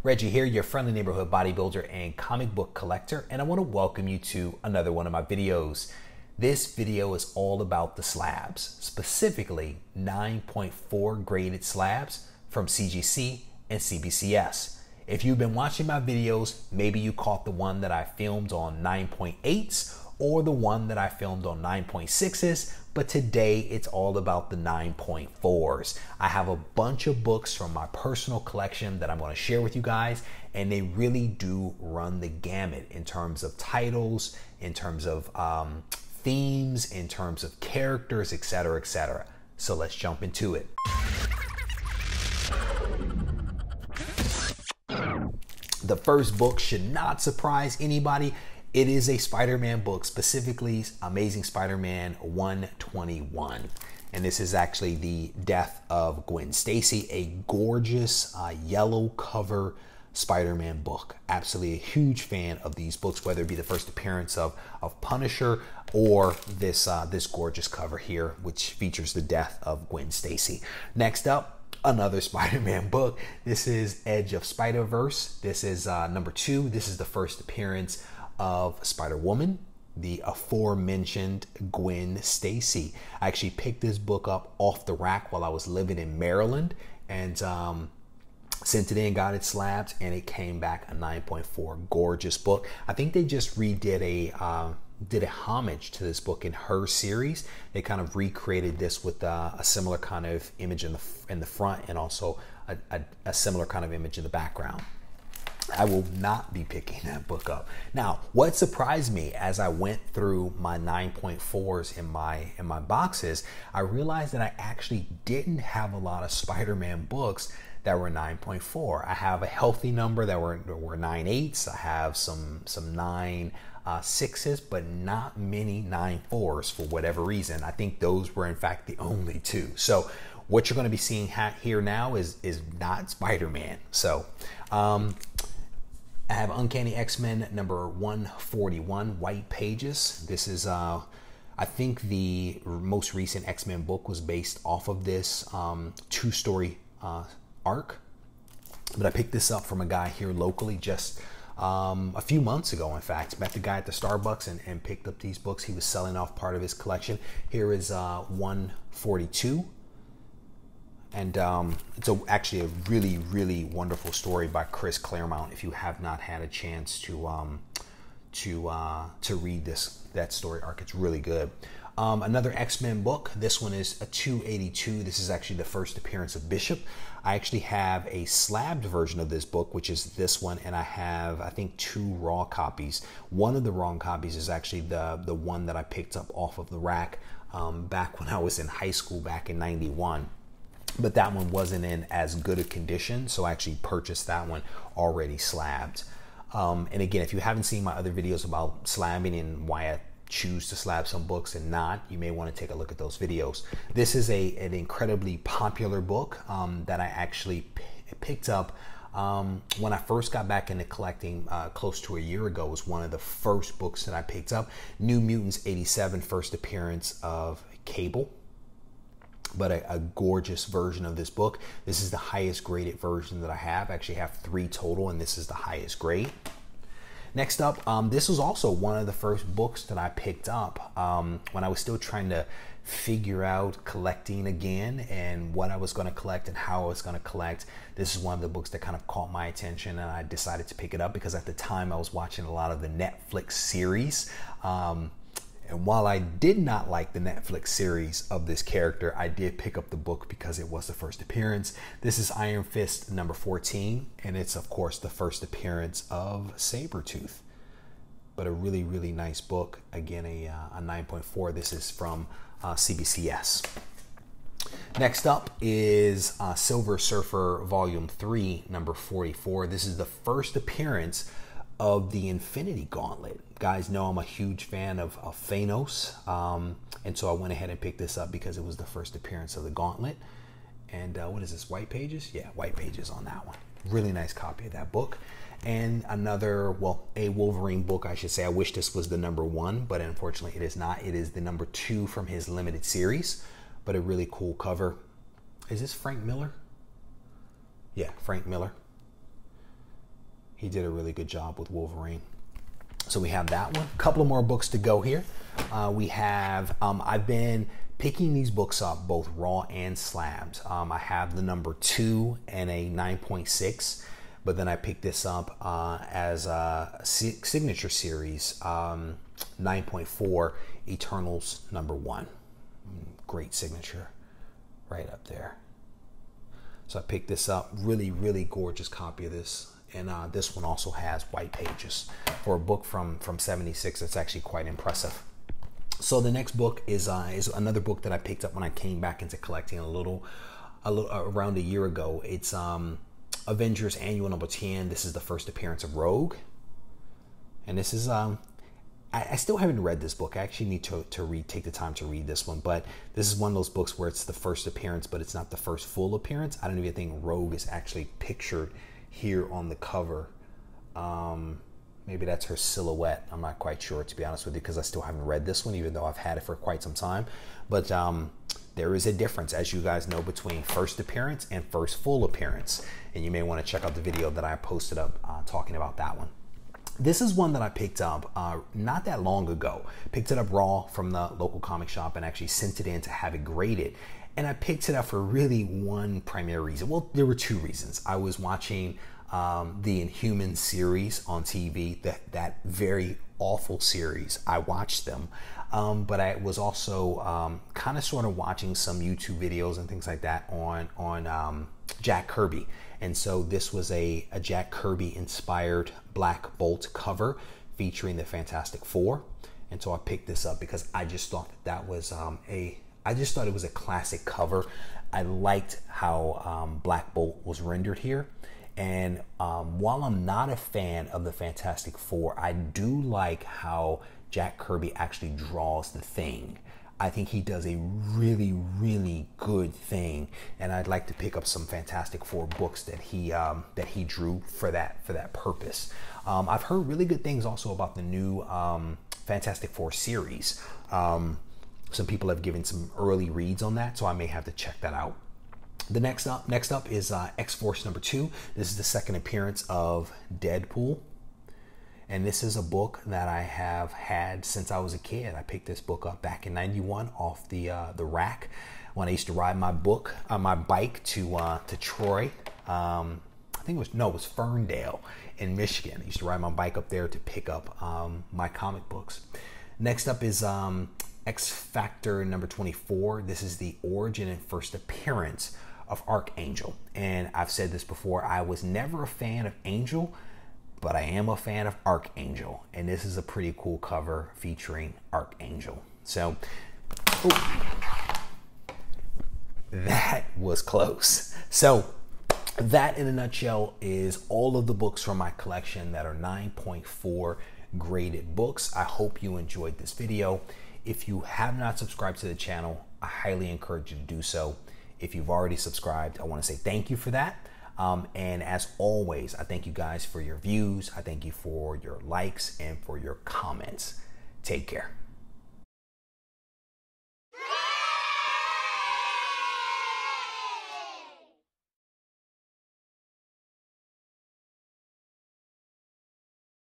Reggie here, your friendly neighborhood bodybuilder and comic book collector, and I want to welcome you to another one of my videos. This video is all about the slabs, specifically 9.4 graded slabs from CGC and CBCS. If you've been watching my videos, maybe you caught the one that I filmed on 9.8s or the one that I filmed on 9.6s, but today it's all about the 9.4s. I have a bunch of books from my personal collection that I'm going to share with you guys, and they really do run the gamut in terms of titles, in terms of themes, in terms of characters, etc., etc. So let's jump into it. The first book should not surprise anybody. It is a Spider-Man book, specifically Amazing Spider-Man 121. And this is actually the death of Gwen Stacy, a gorgeous yellow cover Spider-Man book. Absolutely a huge fan of these books, whether it be the first appearance of Punisher or this gorgeous cover here, which features the death of Gwen Stacy. Next up, another Spider-Man book. This is Edge of Spider-Verse. This is number 2. This is the first appearance of Spider-Woman, the aforementioned Gwen Stacy. I actually picked this book up off the rack while I was living in Maryland and sent it in, got it slabbed, and it came back a 9.4. Gorgeous book. I think they just redid did a homage to this book in her series. They kind of recreated this with a similar kind of image in the front and also a similar kind of image in the background. I will not be picking that book up. Now, what surprised me as I went through my 9.4s in my boxes, I realized that I actually didn't have a lot of Spider-Man books that were 9.4. I have a healthy number that were 9.8s. I have some 9.6s, but not many 9.4s for whatever reason. I think those were in fact the only two. So what you're going to be seeing here now is not Spider-Man. So I have Uncanny X-Men number 141, White Pages. This is, I think the most recent X-Men book was based off of this 2-story arc. But I picked this up from a guy here locally just a few months ago, in fact. Met the guy at the Starbucks and picked up these books. He was selling off part of his collection. Here is 142. And it's actually a really, really wonderful story by Chris Claremont. If you have not had a chance to read that story arc, it's really good. Another X-Men book. This one is a 282. This is actually the first appearance of Bishop. I actually have a slabbed version of this book, which is this one, and I have, I think, 2 raw copies. One of the raw copies is actually the one that I picked up off of the rack back when I was in high school back in '91. But that one wasn't in as good a condition, so I actually purchased that one already slabbed. And again, if you haven't seen my other videos about slabbing and why I choose to slab some books and not, you may want to take a look at those videos. This is an incredibly popular book that I actually picked up when I first got back into collecting close to a year ago. It was one of the first books that I picked up. New Mutants 87, first appearance of Cable. But a gorgeous version of this book. This is the highest graded version that I have. I actually have 3 total, and this is the highest grade. Next up, this was also one of the first books that I picked up when I was still trying to figure out collecting again and what I was going to collect and how I was going to collect. This is one of the books that kind of caught my attention, and I decided to pick it up because at the time I was watching a lot of the Netflix series. And while I did not like the Netflix series of this character, I did pick up the book because it was the first appearance. This is Iron Fist number 14, and it's of course the first appearance of Sabretooth. But a really, really nice book. Again, a 9.4. This is from CBCS. Next up is Silver Surfer Volume 3, number 44. This is the first appearance of the Infinity Gauntlet. Guys know I'm a huge fan of Thanos, and so I went ahead and picked this up because it was the first appearance of the Gauntlet. And what is this, White Pages? Yeah, White Pages on that one. Really nice copy of that book. And another, well, a Wolverine book, I should say. I wish this was the number 1, but unfortunately it is not. It is the number 2 from his limited series, but a really cool cover. Is this Frank Miller? Yeah, Frank Miller. He did a really good job with Wolverine. So we have that one. A couple of more books to go here. We have, I've been picking these books up, both raw and slabs. I have the number 2 and a 9.6, but then I picked this up as a signature series, 9.4, Eternals number 1. Great signature right up there. So I picked this up, really, really gorgeous copy of this. And this one also has white pages. For a book from 76, it's actually quite impressive. So the next book is another book that I picked up when I came back into collecting a little around a year ago. It's Avengers Annual number 10. This is the first appearance of Rogue. And this is, I still haven't read this book. I actually need to take the time to read this one. But this is one of those books where it's the first appearance, but it's not the first full appearance. I don't even think Rogue is actually pictured here on the cover. Maybe that's her silhouette. I'm not quite sure, to be honest with you, because I still haven't read this one, even though I've had it for quite some time. But there is a difference, as you guys know, between first appearance and first full appearance. And you may want to check out the video that I posted up talking about that one. This is one that I picked up not that long ago. Picked it up raw from the local comic shop and actually sent it in to have it graded. And I picked it up for really one primary reason. Well, there were two reasons. I was watching the Inhuman series on TV, that very awful series. I watched them, but I was also kind of sort of watching some YouTube videos and things like that on Jack Kirby. And so this was a Jack Kirby inspired Black Bolt cover featuring the Fantastic Four. And so I picked this up because I just thought that was I just thought it was a classic cover. I liked how Black Bolt was rendered here. And while I'm not a fan of the Fantastic Four, I do like how Jack Kirby actually draws the Thing. I think he does a really, really good thing, and I'd like to pick up some Fantastic Four books that he drew for that purpose. I've heard really good things also about the new Fantastic Four series. Some people have given some early reads on that, so I may have to check that out. The next up is X-Force number 2. This is the second appearance of Deadpool. And this is a book that I have had since I was a kid. I picked this book up back in '91 off the rack when I used to ride my bike to Troy. I think it was Ferndale in Michigan. I used to ride my bike up there to pick up my comic books. Next up is X Factor number 24. This is the origin and first appearance of Archangel. And I've said this before, I was never a fan of Angel, but I am a fan of Archangel. And this is a pretty cool cover featuring Archangel. So, that was close. So, that in a nutshell is all of the books from my collection that are 9.4 graded books. I hope you enjoyed this video. If you have not subscribed to the channel, I highly encourage you to do so. If you've already subscribed, I want to say thank you for that. And as always, I thank you guys for your views. I thank you for your likes and for your comments. Take care.